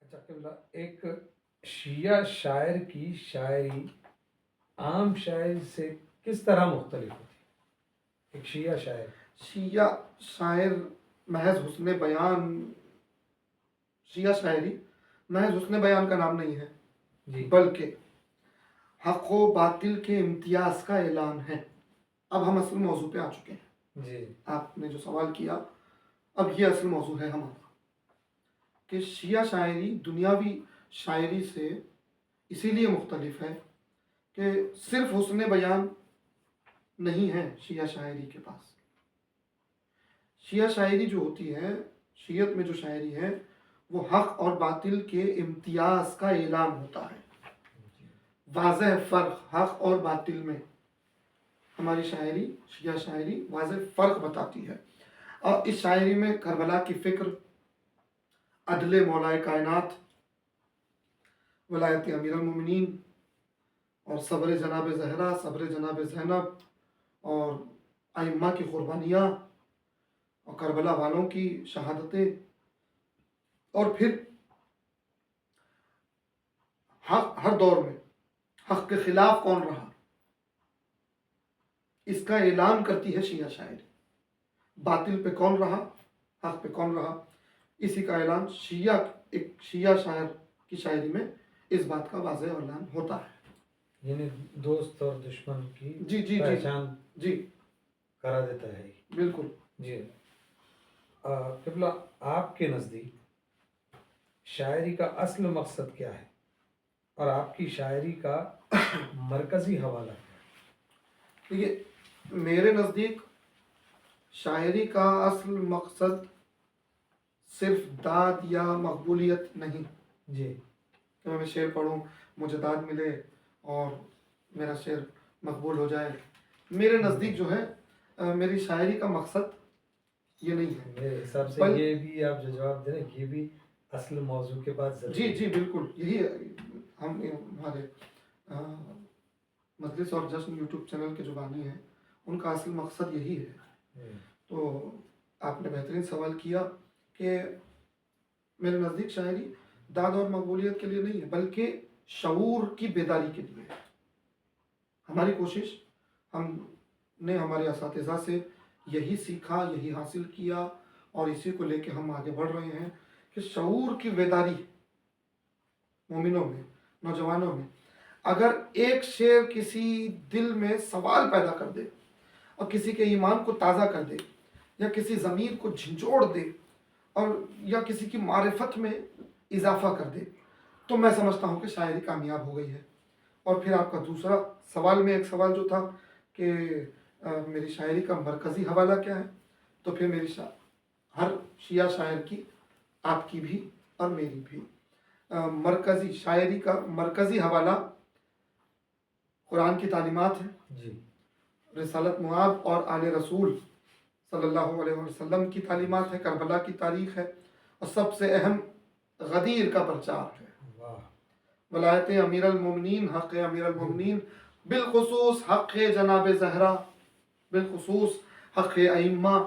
اچھا قبلہ، ایک شیعہ شاعر کی شاعری عام شاعر سے کس طرح مختلف ہوتی ہے؟ ایک شیعہ شاعر شیعہ شاعر محض حسن بیان، شیعہ شاعری محض حسن بیان کا نام نہیں ہے، جی بلکہ حق و باطل کے امتیاز کا اعلان ہے۔ اب ہم اصل موضوع پہ آ چکے ہیں۔ جی آپ نے جو سوال کیا، اب یہ اصل موضوع ہے ہمارا کہ شیعہ شاعری دنیاوی شاعری سے اسی لیے مختلف ہے کہ صرف حسن بیان نہیں ہے شیعہ شاعری کے پاس۔ شیعہ شاعری جو ہوتی ہے، شیعت میں جو شاعری ہے، وہ حق اور باطل کے امتیاز کا اعلان ہوتا ہے۔ واضح فرق حق اور باطل میں ہماری شاعری، شیعہ شاعری واضح فرق بتاتی ہے، اور اس شاعری میں کربلا کی فکر، عدل مولائے کائنات، ولایت امیر المومنین، اور صبر جناب زہرا، صبر جناب زینب، اور ائمہ کی قربانیاں، اور کربلا والوں کی شہادتیں، اور پھر حق ہر دور میں حق کے خلاف کون رہا، اس کا اعلان کرتی ہے شیعہ شاعری۔ باطل پہ کون رہا، حق پہ کون رہا، اسی کا اعلان ایک شیعہ شاعر کی شاعری میں اس بات کا واضح اعلان ہوتا ہے۔ یعنی دوست اور دشمن کی جی جی جی پہچان جی کرا دیتا ہے۔ بالکل۔ جی قبلہ، آپ کے نزدیک شاعری کا اصل مقصد کیا ہے اور آپ کی شاعری کا مرکزی حوالہ کیا ہے؟ دیکھیے، میرے نزدیک شاعری کا اصل مقصد صرف داد یا مقبولیت نہیں جی کہ میں شعر پڑھوں، مجھے داد ملے اور میرا شعر مقبول ہو جائے۔ میرے نزدیک جو ہے میری شاعری کا مقصد یہ نہیں ہے۔ میرے حساب سے یہ بھی آپ جو جواب دیں، یہ بھی اصل موضوع کے بعد ضروری جی جی بالکل، یہی ہم ہمارے مجلس اور جشن یوٹیوب چینل کے جو بانی ہیں ان کا اصل مقصد یہی ہے۔ تو آپ نے بہترین سوال کیا کہ میرے نزدیک شاعری داد اور مقبولیت کے لیے نہیں ہے، بلکہ شعور کی بیداری کے لیے ہے۔ ہماری کوشش، ہم نے ہمارے اساتذہ سے یہی سیکھا، یہی حاصل کیا، اور اسی کو لے کے ہم آگے بڑھ رہے ہیں کہ شعور کی بیداری مومنوں میں، نوجوانوں میں اگر ایک شعر کسی دل میں سوال پیدا کر دے اور کسی کے ایمان کو تازہ کر دے، یا کسی ضمیر کو جھنجھوڑ دے، اور یا کسی کی معرفت میں اضافہ کر دے، تو میں سمجھتا ہوں کہ شاعری کامیاب ہو گئی ہے۔ اور پھر آپ کا دوسرا سوال میں ایک سوال جو تھا کہ میری شاعری کا مرکزی حوالہ کیا ہے، تو پھر میری ہر شیعہ شاعر کی، آپ کی بھی اور میری بھی، مرکزی شاعری کا مرکزی حوالہ قرآن کی تعلیمات ہے، جی رسالت معاب اور آل رسول صلی اللہ علیہ وسلم کی تعلیمات ہے، کربلا کی تاریخ ہے، اور سب سے اہم غدیر کا پرچار ہے، ولایت امیر المومنین، حق امیر المومنین، بالخصوص حق جناب زہرا، بالخصوص حق ائمہ،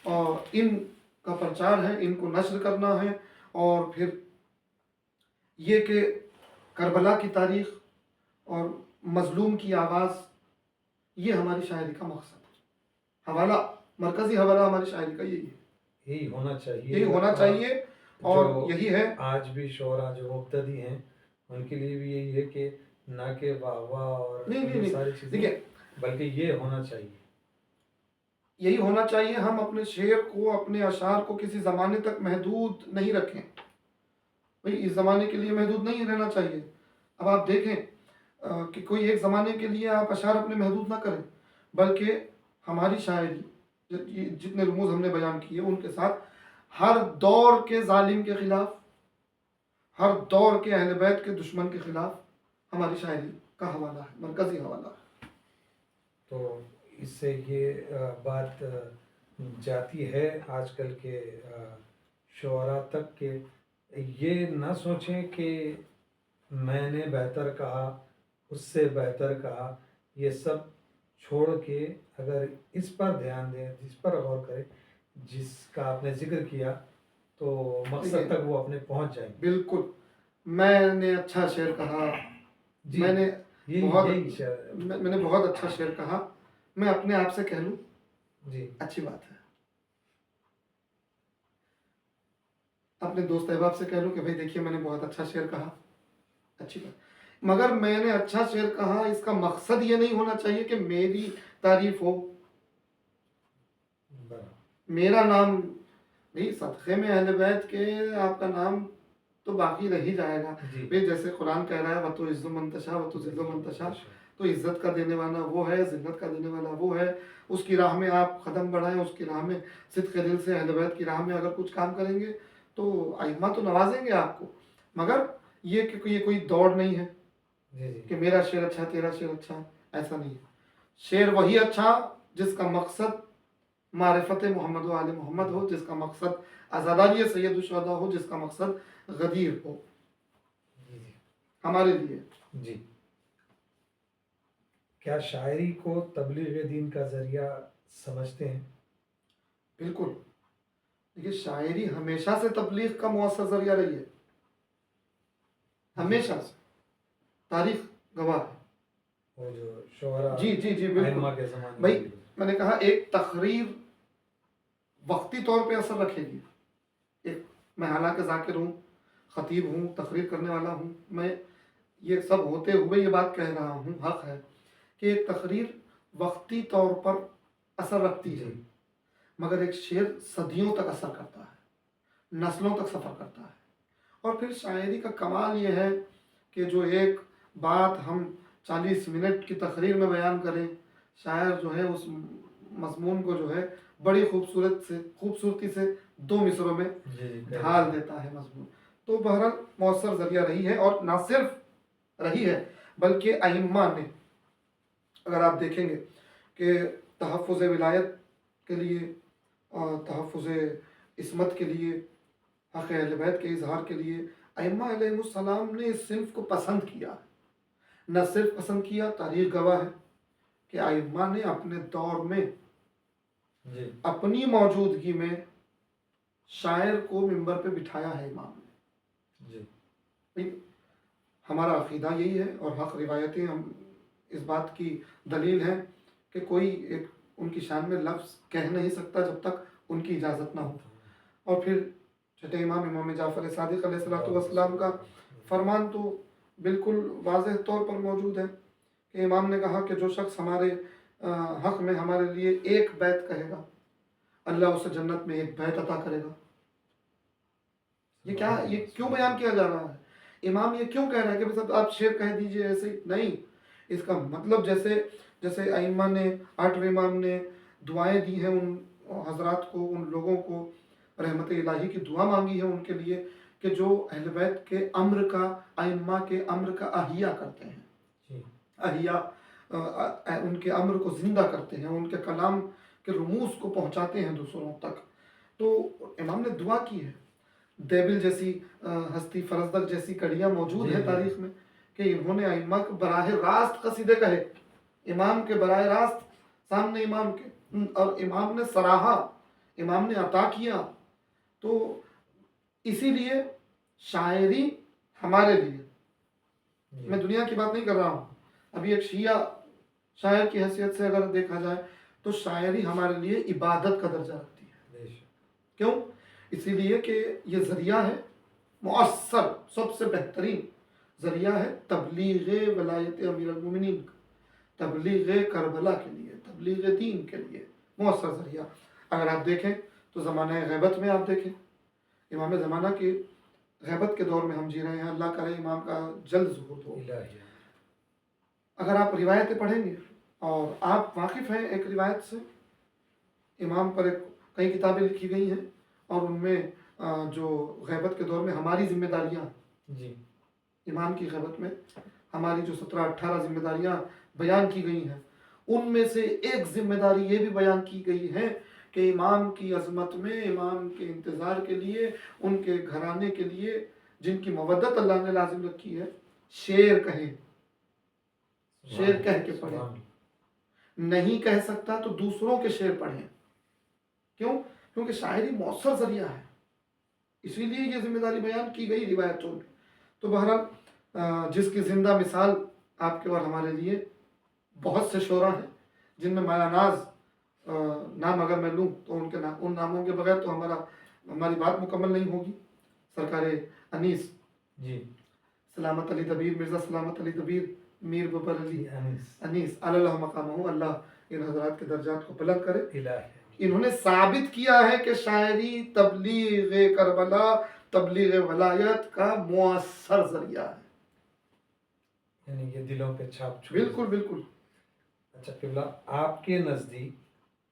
اور ان کا پرچار ہے، ان کو نشر کرنا ہے۔ اور پھر یہ کہ کربلا کی تاریخ اور مظلوم کی آواز، یہ ہماری شاعری کا مقصد ہے۔ حوالہ، مرکزی حوالہ ہماری شاعری کا یہی ہے، یہی ہونا چاہیے، یہی ہونا چاہیے، اور یہی ہے آج بھی شعراء جو مبتدی ہیں ان کے لیے بھی یہی ہے کہ نہ کہ واہ واہ اور یہ ساری چیزیں، بلکہ یہ ہونا چاہیے، یہی ہونا چاہیے۔ ہم اپنے شعر کو، اپنے اشعار کو کسی زمانے تک محدود نہیں رکھیں، بھئی اس زمانے کے لیے محدود نہیں رہنا چاہیے۔ اب آپ دیکھیں کہ کوئی ایک زمانے کے لیے آپ اشعار اپنے محدود نہ کریں، بلکہ ہماری شاعری جتنے رموز ہم نے بیان کیے ان کے ساتھ ہر دور کے ظالم کے خلاف، ہر دور کے اہل بیت کے دشمن کے خلاف ہماری شاعری کا حوالہ ہے، مرکزی حوالہ ہے۔ تو اس سے یہ بات جاتی ہے آج کل کے شعراء تک کہ یہ نہ سوچیں کہ میں نے بہتر کہا، اس سے بہتر کہا، یہ سب چھوڑ کے اگر اس پر دھیان دیں، اس پر غور کریں جس کا آپ نے ذکر کیا، تو مقصد تک وہ اپنے پہنچ جائیں گے. بالکل. میں نے اچھا شعر کہا, جی میں نے یہی بہت یہی شعر. میں نے بہت اچھا شعر کہا, میں اپنے آپ سے کہہ لوں جی اچھی بات ہے. اپنے دوست احباب سے کہہ لوں کہ بھائی دیکھیے میں نے بہت اچھا شعر کہا, اچھی بات. مگر میں نے اچھا شعر کہا, اس کا مقصد یہ نہیں ہونا چاہیے کہ میری تعریف ہو, میرا نام نہیں. صدقے میں اہل بیت کے آپ کا نام تو باقی رہ ہی جائے گا. جی بھائی جیسے قرآن کہہ رہا ہے وَتُعِزُّ عز منتشا وَتُذِلُّ منتشا, تو عزت کا دینے والا وہ ہے, ذلت کا دینے والا وہ ہے. اس کی راہ میں آپ قدم بڑھائیں, اس کی راہ میں صدق دل سے اہل بیت کی راہ میں اگر کچھ کام کریں گے تو ائمہ تو نوازیں گے آپ کو. مگر یہ کہ یہ کوئی دوڑ نہیں ہے جی کہ میرا شعر اچھا تیرا شعر اچھا, ایسا نہیں ہے. شعر وہی اچھا جس کا مقصد معرفت محمد و آل محمد ہو, جس کا مقصد عزاداری سید الشہداء ہو, جس کا مقصد غدیر ہو ہمارے لیے. جی. کیا شاعری کو تبلیغ دین کا ذریعہ سمجھتے ہیں؟ بالکل. دیکھیے شاعری ہمیشہ سے تبلیغ کا مؤثر ذریعہ رہی ہے, ہمیشہ سے, تاریخ گواہ ہے. وہ جو شعراء جی جی جی بالکل ائمہ کے زمانے بھائی, میں. میں نے کہا ایک تقریر وقتی طور پہ اثر رکھے گی. ایک میں حالانکہ ذاکر ہوں, خطیب ہوں, تقریر کرنے والا ہوں, میں یہ سب ہوتے ہوئے یہ بات کہہ رہا ہوں, حق ہے کہ ایک تقریر وقتی طور پر اثر رکھتی ہے, مگر ایک شعر صدیوں تک اثر کرتا ہے, نسلوں تک سفر کرتا ہے. اور پھر شاعری کا کمال یہ ہے کہ جو ایک بات ہم 40 منٹ کی تقریر میں بیان کریں, شاعر جو ہے اس مضمون کو جو ہے بڑی خوبصورتی سے 2 مصروں میں ڈھال دیتا ہے مضمون. تو بہرحال مؤثر ذریعہ رہی ہے, اور نہ صرف رہی ہے بلکہ ائمہ نے, اگر آپ دیکھیں گے کہ تحفظ ولایت کے لیے اور تحفظ عصمت کے لیے, حق اہل بیت کے اظہار کے لیے ائمہ علیہ السلام نے اس صنف کو پسند کیا. نہ صرف پسند کیا, تاریخ گواہ ہے کہ ائمہ نے اپنے دور میں اپنی موجودگی میں شاعر کو ممبر پہ بٹھایا ہے امام نے. ہمارا عقیدہ یہی ہے, اور حق روایتیں ہم اس بات کی دلیل ہیں کہ کوئی ایک ان کی شان میں لفظ کہہ نہیں سکتا جب تک ان کی اجازت نہ ہو. اور پھر چھٹے امام جعفر صادق علیہ السلام کا فرمان تو بالکل واضح طور پر موجود ہے کہ امام نے کہا کہ جو شخص ہمارے حق میں ہمارے لیے ایک بیت کہے گا, اللہ اسے جنت میں ایک بیت عطا کرے گا. یہ کیوں بیان کیا جا رہا ہے؟ امام یہ کیوں کہہ رہا ہے کہ آپ شعر کہہ دیجئے ایسے ہی نہیں. اس کا مطلب جیسے ائمہ نے, 8ویں امام نے دعائیں دی ہیں ان حضرات کو, ان لوگوں کو, رحمت الہی کی دعا مانگی ہے ان کے لیے کہ جو اہل بیت کے امر کا, ائمہ کے امر کا احیاء کرتے ہیں, احیاء ان کے امر کو زندہ کرتے ہیں, ان کے کلام کے رموز کو پہنچاتے ہیں دوسروں تک. تو امام نے دعا کی ہے. دیبل جیسی ہستی, فرزدق جیسی کڑیاں موجود ہیں تاریخ میں کہ انہوں نے ائمہ کو براہ راست قصیدے کہے, امام کے براہ راست سامنے امام کے, اور امام نے سراہا, امام نے عطا کیا. تو اسی لیے شاعری ہمارے لیے, میں دنیا کی بات نہیں کر رہا ہوں, ابھی ایک شیعہ شاعر کی حیثیت سے اگر دیکھا جائے تو شاعری ہمارے لیے عبادت کا درجہ رکھتی ہے. کیوں؟ اسی لیے کہ یہ ذریعہ ہے مؤثر, سب سے بہترین ذریعہ ہے تبلیغ ولایت امیر المومنین, تبلیغ کربلا کے لیے, تبلیغ دین کے لیے مؤثر ذریعہ. اگر آپ دیکھیں تو زمانہ غیبت میں آپ دیکھیں, امام زمانہ کی غیبت کے دور میں ہم جی رہے ہیں, اللہ کرے امام کا جلد ظہور ہو. اگر آپ روایتیں پڑھیں گے, اور آپ واقف ہیں ایک روایت سے, امام پر کئی کتابیں لکھی گئی ہیں, اور ان میں جو غیبت کے دور میں ہماری ذمہ داریاں, امام کی غیبت میں ہماری جو 17-18 ذمہ داریاں بیان کی گئی ہیں, ان میں سے ایک ذمہ داری یہ بھی بیان کی گئی ہے کہ امام کی عظمت میں, امام کے انتظار کے لیے, ان کے گھرانے کے لیے جن کی مودت اللہ نے لازم رکھی ہے, شعر کہیں, شعر کہہ کے پڑھیں. نہیں کہہ سکتا تو دوسروں کے شعر پڑھیں. کیوں؟ کیونکہ شاعری مؤثر ذریعہ ہے. اسی لیے یہ ذمہ داری بیان کی گئی روایتوں میں. تو بہرحال جس کی زندہ مثال آپ کے اور ہمارے لیے بہت سے شعراء ہیں جن میں مایا ناز نام اگر میں لوں تو ان ناموں کے بغیر تو ہماری بات مکمل نہیں ہوگی. سرکار انیس جی سلامت علی دبیر، مرزا سلامت علی دبیر، میر ببر علی انیس اللہ مقامہ، اللہ ان حضرات کے درجات کو بلند کرے. الہی انہوں نے ثابت کیا ہے کہ شاعری تبلیغ کربلا، تبلیغ ولایت کا مؤثر ذریعہ ہے. یعنی یہ دلوں پہ چھاپ چھوڑ. بالکل بالکل. اچھا قبلہ، آپ کے نزدیک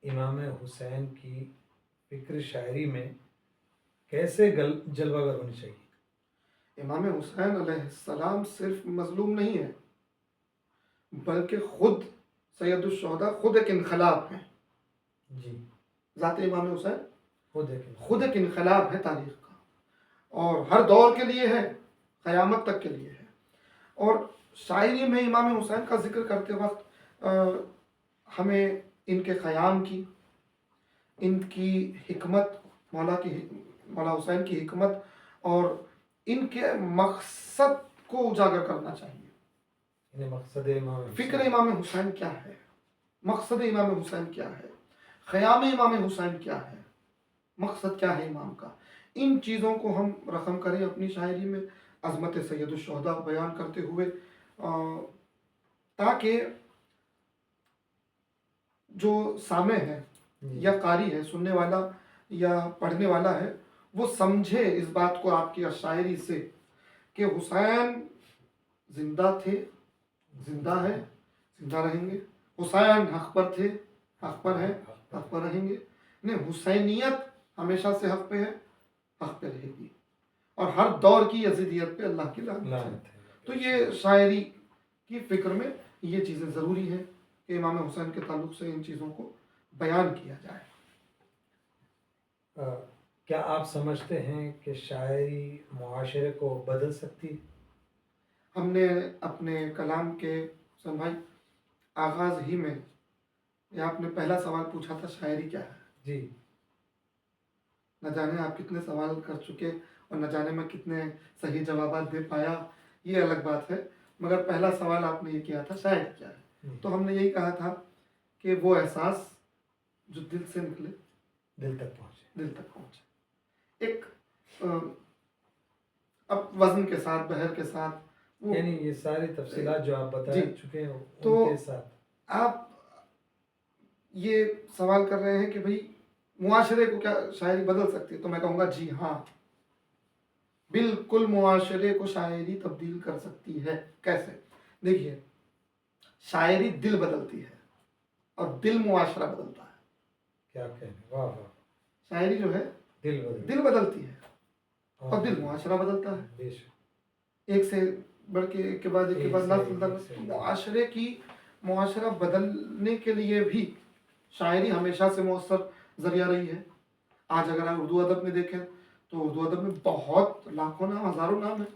امام حسین کی فکر شاعری میں کیسے جلوہ گر ہونی چاہیے؟ امام حسین علیہ السلام صرف مظلوم نہیں ہے بلکہ خود سید الشہداء، خود ایک انقلاب ہے. جی ذات امام حسین خود خود ایک انقلاب ہے تاریخ کا، اور ہر دور کے لیے ہے، قیامت تک کے لیے ہے. اور شاعری میں امام حسین کا ذکر کرتے وقت ہمیں ان کے قیام کی، ان کی حکمت، مولا حسین کی حکمت اور ان کے مقصد کو اجاگر کرنا چاہیے. یعنی مقصد امام حسین، فکر امام حسین کیا ہے، مقصد امام حسین کیا ہے، خیام امام حسین کیا ہے، مقصد کیا ہے امام کا. ان چیزوں کو ہم رقم کریں اپنی شاعری میں، عظمت سید الشہداء بیان کرتے ہوئے، تاکہ جو سامع ہے یا قاری ہے، سننے والا یا پڑھنے والا ہے، وہ سمجھے اس بات کو آپ کی شاعری سے کہ حسین زندہ تھے، زندہ ہے، زندہ رہیں گے. حسین حق پر تھے، حق پر ہیں، حق پر رہیں گے. نہیں، حسینیت ہمیشہ سے حق پہ ہے، حق پہ رہے گی، اور ہر دور کی یزیدیت پہ اللہ کی لعنت ہے. تو یہ شاعری کی فکر میں یہ چیزیں ضروری ہیں کہ امام حسین کے تعلق سے ان چیزوں کو بیان کیا جائے. کیا آپ سمجھتے ہیں کہ شاعری معاشرے کو بدل سکتی؟ ہم نے اپنے کلام کے حسین بھائی آغاز ہی میں یہ آپ نے پہلا سوال پوچھا تھا، شاعری کیا ہے. جی نہ جانے آپ کتنے سوال کر چکے اور نہ جانے میں کتنے صحیح جوابات دے پایا، یہ الگ بات ہے، مگر پہلا سوال آپ نے یہ کیا تھا شاعری کیا ہے. تو ہم نے یہی کہا تھا کہ وہ احساس جو دل سے نکلے، دل تک پہنچے، دل تک پہنچے. ایک اب وزن کے ساتھ، بہر کے ساتھ، یعنی یہ ساری تفصیلات جو آپ بتا چکے ہیں تو ان کے ساتھ آپ یہ سوال کر رہے ہیں کہ بھئی معاشرے کو کیا شاعری بدل سکتی ہے، تو میں کہوں گا جی ہاں، بالکل معاشرے کو شاعری تبدیل کر سکتی ہے. کیسے؟ دیکھیے، شاعری دل بدلتی ہے اور دل معاشرہ بدلتا ہے. کیا کہنے، واہ واہ. شاعری جو ہے دل بدلتی ہے اور دل معاشرہ بدلتا ہے. بے شک. ایک سے بڑھ کے ایک کے بعد ایک کے بعد نسل در نسل معاشرہ بدلنے کے لیے بھی شاعری ہمیشہ سے مؤثر ذریعہ رہی ہے. آج اگر آپ اردو ادب میں دیکھیں تو اردو ادب میں بہت لاکھوں نام، ہزاروں نام ہیں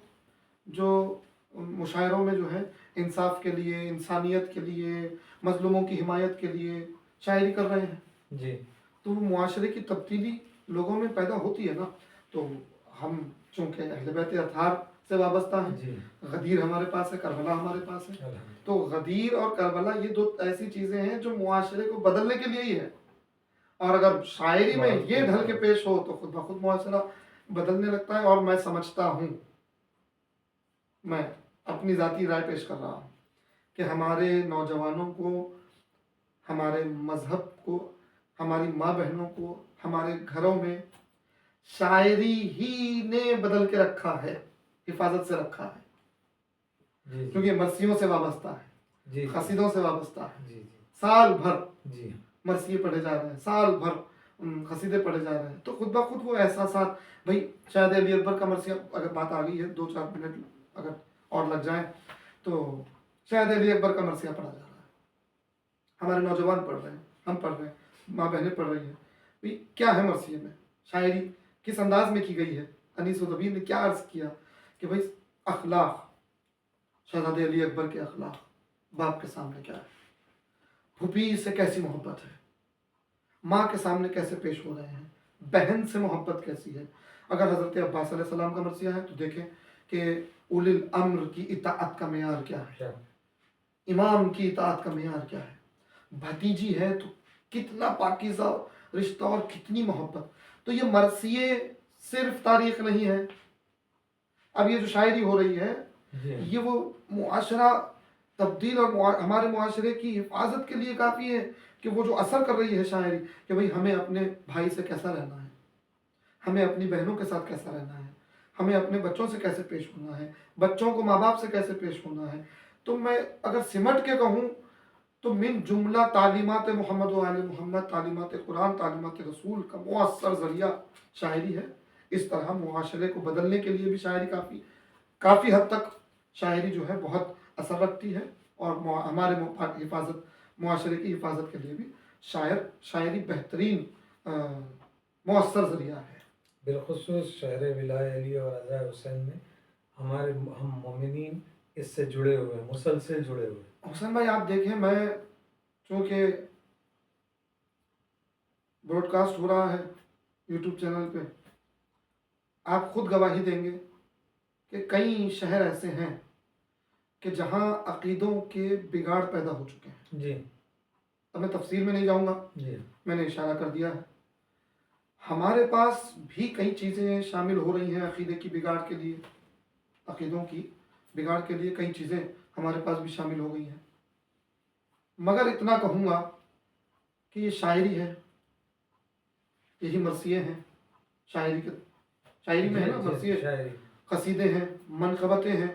جو مشاعروں میں جو ہے انصاف کے لیے، انسانیت کے لیے، مظلوموں کی حمایت کے لیے شاعری کر رہے ہیں. جی تو معاشرے کی تبدیلی لوگوں میں پیدا ہوتی ہے نا. تو ہم چونکہ اہل بیت اطہار سے وابستہ ہیں، جی غدیر ہمارے پاس ہے، کربلا ہمارے پاس ہے. تو غدیر اور کربلا یہ دو ایسی چیزیں ہیں جو معاشرے کو بدلنے کے لیے ہی ہے، اور اگر شاعری میں یہ ڈھل کے پیش ہو تو خود بخود معاشرہ بدلنے لگتا ہے. اور میں سمجھتا ہوں، میں اپنی ذاتی رائے پیش کر رہا ہوں کہ ہمارے نوجوانوں کو، ہمارے مذہب کو، ہماری ماں بہنوں کو، ہمارے گھروں میں شاعری ہی نے بدل کے رکھا ہے، حفاظت سے رکھا ہے. کیونکہ مرثیوں سے وابستہ ہے، قصیدوں سے وابستہ ہے. سال بھر مرثیے پڑھے جا رہے ہیں، سال بھر قصیدے پڑھے جا رہے ہیں. تو خود بخود وہ احساسات، بھائی شاید علی اکبر کا مرثیہ، اگر بات آ گئی ہے 2-4 منٹ اگر اور لگ جائیں تو شاید علی اکبر کا مرثیہ پڑھا جا رہا ہے، ہمارے نوجوان پڑھ رہے ہیں، ہم پڑھ رہے ہیں، ماں بہنیں پڑھ رہی ہیں. بھائی کیا ہے مرثیے میں؟ شاعری کس انداز میں کی گئی ہے؟ انیس و دبیر نے کیا عرض کیا کہ بھائی اخلاق، شہزادے علی اکبر کے اخلاق باپ کے سامنے کیا ہے، پھوپھی سے کیسی محبت ہے، ماں کے سامنے کیسے پیش ہو رہے ہیں، بہن سے محبت کیسی ہے، اگر حضرت عباس علیہ السلام کا مرثیہ ہے تو دیکھیں کہ اولی الامر کی اطاعت کا معیار کیا ہے، کیا امام کی اطاعت کا معیار کیا ہے، بھتیجی ہے تو کتنا پاکیزہ رشتہ اور کتنی محبت. تو یہ مرثیے صرف تاریخ نہیں ہے. اب یہ جو شاعری ہو رہی ہے جی یہ وہ معاشرہ تبدیل اور ہمارے معاشرے کی حفاظت کے لیے کافی ہے کہ وہ جو اثر کر رہی ہے شاعری کہ بھئی ہمیں اپنے بھائی سے کیسا رہنا ہے، ہمیں اپنی بہنوں کے ساتھ کیسا رہنا ہے، ہمیں اپنے بچوں سے کیسے پیش ہونا ہے، بچوں کو ماں باپ سے کیسے پیش ہونا ہے. تو میں اگر سمٹ کے کہوں تو من جملہ تعلیمات محمد و آل محمد، تعلیمات قرآن، تعلیمات رسول کا مؤثر ذریعہ شاعری ہے. اس طرح معاشرے کو بدلنے کے لیے بھی شاعری کافی حد تک شاعری جو ہے بہت اثر رکھتی ہے، اور ہمارے معاشرے کی حفاظت کے لیے بھی شاعری بہترین مؤثر ذریعہ ہے. بالخصوص شہر ولایہ علی اور رضا حسین میں ہم مومنین اس سے جڑے ہوئے ہیں، مسلسل جڑے ہوئے ہیں. حسین بھائی آپ دیکھیں، میں چونکہ براڈ کاسٹ ہو رہا ہے یوٹیوب چینل پہ، آپ خود گواہی دیں گے کہ کئی شہر ایسے ہیں کہ جہاں عقیدوں کے بگاڑ پیدا ہو چکے ہیں. جی اب میں تفصیل میں نہیں جاؤں گا، جی میں نے اشارہ کر دیا ہے. ہمارے پاس بھی کئی چیزیں شامل ہو رہی ہیں عقیدے کی بگاڑ کے لیے، عقیدوں کی بگاڑ کے لیے کئی چیزیں ہمارے پاس بھی شامل ہو گئی ہیں. مگر اتنا کہوں گا کہ یہ شاعری ہے، یہی مرثیے ہیں. شاعری میں ہے نا مرثیے، شاعری قصیدے ہیں، منقبتیں ہیں،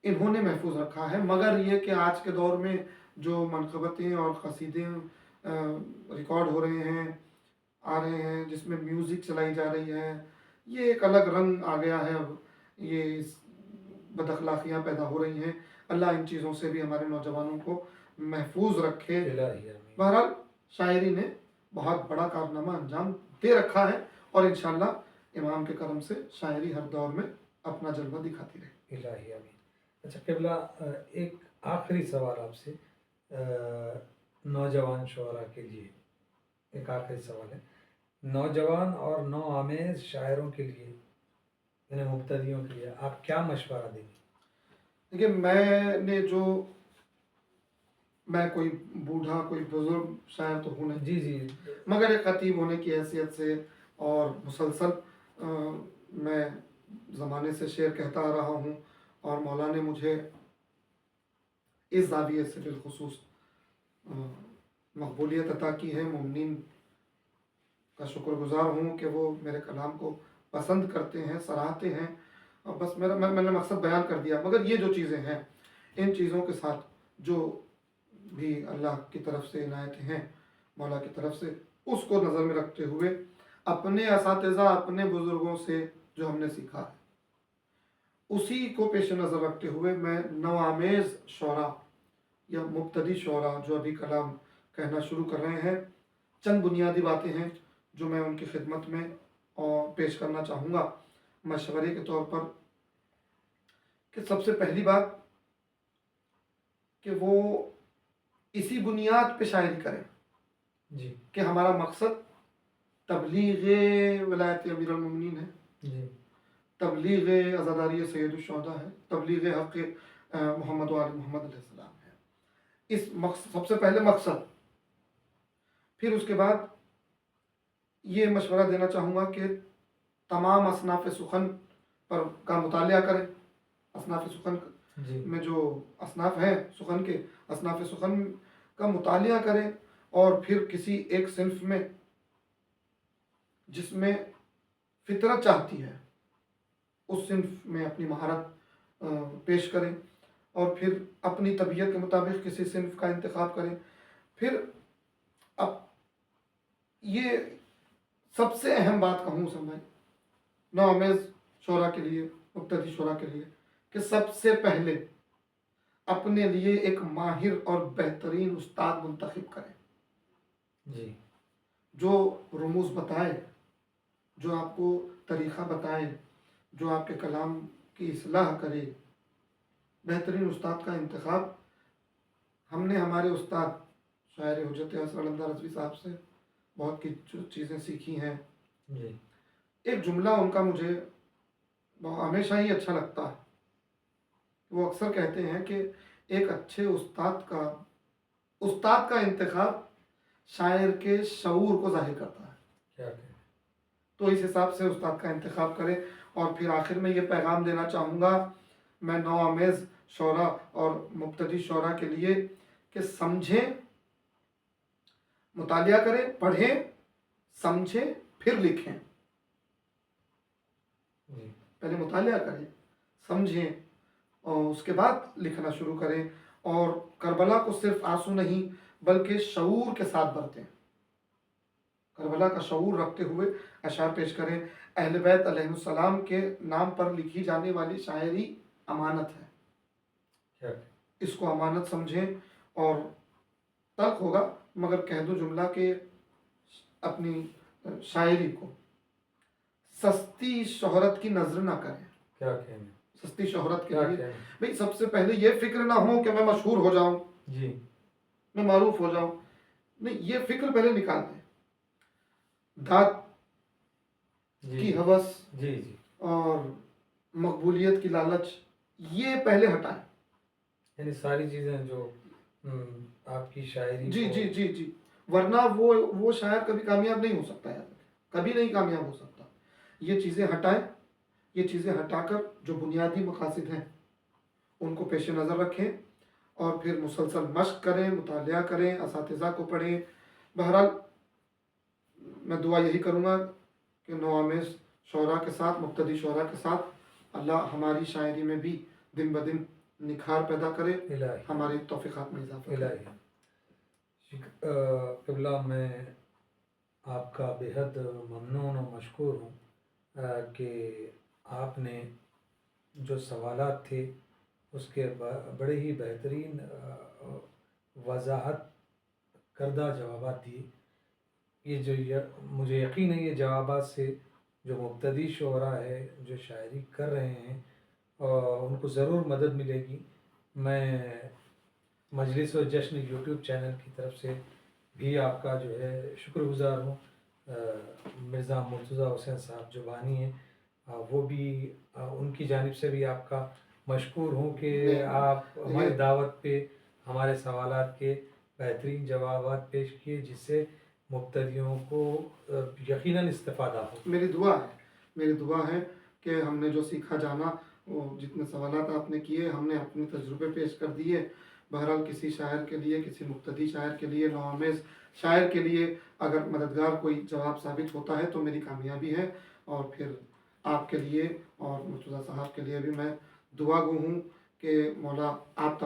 انہوں نے محفوظ رکھا ہے. مگر یہ کہ آج کے دور میں جو منقبتیں اور قصیدے ریکارڈ ہو رہے ہیں، آ رہے ہیں، جس میں میوزک چلائی جا رہی ہے، یہ ایک الگ رنگ آ گیا ہے. اب یہ بد اخلاقیاں پیدا ہو رہی ہیں. اللہ ان چیزوں سے بھی ہمارے نوجوانوں کو محفوظ رکھے. الہی آمین. بہرحال شاعری نے بہت بڑا کارنامہ انجام دے رکھا ہے، اور انشاءاللہ امام کے کرم سے شاعری ہر دور میں اپنا جلوہ دکھاتی رہے. الہی آمین. اچھا قبلہ، ایک آخری سوال آپ سے، نوجوان شعراء کے لیے ایک آخری سوال ہے. نوجوان اور نو آمیز شاعروں کے لیے، یعنی مبتدیوں کے لیے آپ کیا مشورہ دیں گے؟ دیکھیے، میں کوئی بوڑھا، کوئی بزرگ شاعر تو ہوں نہیں، جی جی مگر ایک خطیب ہونے کی حیثیت سے اور مسلسل میں زمانے سے شعر کہتا آ رہا ہوں، اور مولا نے مجھے اس زاویے سے بالخصوص مقبولیت عطا کی ہے. مومنین کا شکر گزار ہوں کہ وہ میرے کلام کو پسند کرتے ہیں، سراہتے ہیں. اور بس میں نے مقصد بیان کر دیا. مگر یہ جو چیزیں ہیں، ان چیزوں کے ساتھ جو بھی اللہ کی طرف سے عنایتیں ہیں، مولا کی طرف سے، اس کو نظر میں رکھتے ہوئے اپنے اساتذہ، اپنے بزرگوں سے جو ہم نے سیکھا ہے، اسی کو پیش نظر رکھتے ہوئے میں نوآمیز شعراء یا مبتدی شعراء جو ابھی کلام کہنا شروع کر رہے ہیں، چند بنیادی باتیں ہیں جو میں ان کی خدمت میں اور پیش کرنا چاہوں گا مشورے کے طور پر. کہ سب سے پہلی بات کہ وہ اسی بنیاد پہ شاعری کریں جی کہ ہمارا مقصد تبلیغ ولایت امیر المومنین ہے، جی تبلیغ عزاداری سید الشہداء ہے، تبلیغ حق محمد و آل محمد علیہ السلام ہے. اس مقصد سب سے پہلے مقصد. پھر اس کے بعد یہ مشورہ دینا چاہوں گا کہ تمام اصناف سخن کا مطالعہ کریں. اصناف سخن جی میں جو اصناف ہیں سخن کے، اصناف سخن کا مطالعہ کریں، اور پھر کسی ایک صنف میں جس میں فطرت چاہتی ہے اس صنف میں اپنی مہارت پیش کریں، اور پھر اپنی طبیعت کے مطابق کسی صنف کا انتخاب کریں. پھر اب یہ سب سے اہم بات کہوں سمجھیں نوآمیز شعراء کے لیے، مبتدی شعراء کے لیے، کہ سب سے پہلے اپنے لیے ایک ماہر اور بہترین استاد منتخب کریں، جی جو رموز بتائے، جو آپ کو طریقہ بتائے، جو آپ کے کلام کی اصلاح کرے. بہترین استاد کا انتخاب ہم نے ہمارے استاد شاعر حجت اسرار اللہ رضوی صاحب سے بہت چیزیں سیکھی ہیں. جی ایک جملہ ان کا مجھے ہمیشہ ہی اچھا لگتا ہے. وہ اکثر کہتے ہیں کہ ایک اچھے استاد کا انتخاب شاعر کے شعور کو ظاہر کرتا ہے. کیا کہیں. تو اس حساب سے استاد کا انتخاب کریں. اور پھر آخر میں یہ پیغام دینا چاہوں گا میں نو آمیز شعراء اور مبتدی شعراء کے لیے کہ سمجھیں، مطالعہ کریں، پڑھیں، سمجھیں، پھر لکھیں. جی. پہلے مطالعہ کریں، سمجھیں اور اس کے بعد لکھنا شروع کریں. اور کربلا کو صرف آنسو نہیں بلکہ شعور کے ساتھ برتیں. کربلا کا شعور رکھتے ہوئے اشعار پیش کریں. اہل بیت علیہ السلام کے نام پر لکھی جانے والی شاعری امانت ہے. کیا کہیں. اس کو امانت سمجھیں. اور تلخ ہوگا مگر کہہ دو جملہ کہ اپنی شاعری کو سستی شہرت کی نظر نہ کریں. کیا کہیں. سستی شہرت کے کیا لیے کہیں. بھئی سب سے پہلے یہ فکر نہ ہو کہ میں مشہور ہو جاؤں، جی. میں معروف ہو جاؤں. نہیں، یہ فکر پہلے نکال دیں. دھات جی. کی ہوس جی. جی. اور مقبولیت کی لالچ یہ پہلے ہٹائیں. یعنی ساری چیزیں جو آپ کی شاعری جی کو- جی جی جی ورنہ وہ شاعر کبھی کامیاب نہیں ہو سکتا ہے، کبھی نہیں کامیاب ہو سکتا. یہ چیزیں ہٹائیں. یہ چیزیں ہٹا کر جو بنیادی مقاصد ہیں ان کو پیش نظر رکھیں اور پھر مسلسل مشق کریں، مطالعہ کریں، اساتذہ کو پڑھیں. بہرحال میں دعا یہی کروں گا کہ نو آمیز شعراء کے ساتھ، مبتدی شعراء کے ساتھ اللہ ہماری شاعری میں بھی دن بدن نکھار پیدا کرے، الہی. ہماری توفیقات میں اضافہ کرے. الہی. قبلہ میں آپ کا بے حد ممنون و مشکور ہوں کہ آپ نے جو سوالات تھے اس کے بڑے ہی بہترین وضاحت کردہ جوابات دیے. یہ جو مجھے یقین ہے یہ جوابات سے جو مبتدی شعراء ہے جو شاعری کر رہے ہیں ان کو ضرور مدد ملے گی. میں مجلس و جشن یوٹیوب چینل کی طرف سے بھی آپ کا جو ہے شکر گزار ہوں. مرزا مرتضیٰ حسین صاحب جو بانی ہیں وہ بھی ان کی جانب سے بھی آپ کا مشکور ہوں کہ آپ ہماری دعوت پہ ہمارے سوالات کے بہترین جوابات پیش کیے جس سے مبتدیوں کو یقیناً استفادہ ہو. میری دعا ہے کہ ہم نے جو سیکھا جانا وہ جتنے سوالات آپ نے کیے ہم نے اپنے تجربے پیش کر دیے. بہرحال کسی شاعر کے لیے، کسی مبتدی شاعر کے لیے، نوآمیز شاعر کے لیے اگر مددگار کوئی جواب ثابت ہوتا ہے تو میری کامیابی ہے. اور پھر آپ کے لیے اور مرتضیٰ صاحب کے لیے بھی میں دعا گو ہوں کہ مولا آپ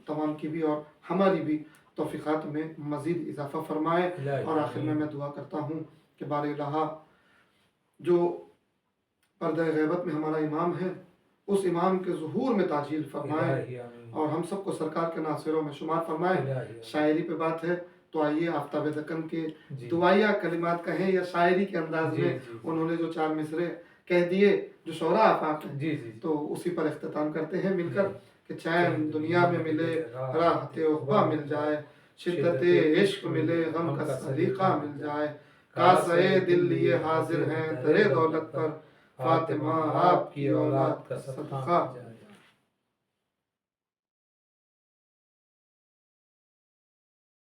تمام کی بھی اور ہماری بھی توفیقات میں مزید اضافہ فرمائے. اور آخر میں دعا کرتا ہوں کہ بار الہ جو پردہ غیبت میں ہمارا امام ہے اس امام کے ظہور میں تاجیل فرمائے اور ہم سب کو سرکار کے ناصروں میں شمار فرمائے. شاعری پہ بات ہے تو آئیے آفتاب دکن کے دعائیہ کلمات کہیں یا شاعری کے انداز میں انہوں نے جو 4 مصرے کہہ دیے جو شعراء آفاق ہیں تو اسی پر اختتام کرتے ہیں مل کر کہ چین دنیا میں ملے، راحت عقبہ مل جائے، شدت عشق ملے، غم کا سلیقہ مل جائے، کاسے دل لیے حاضر ہیں درے دولت پر، فاطمہ آپ کی اولاد کا صدقہ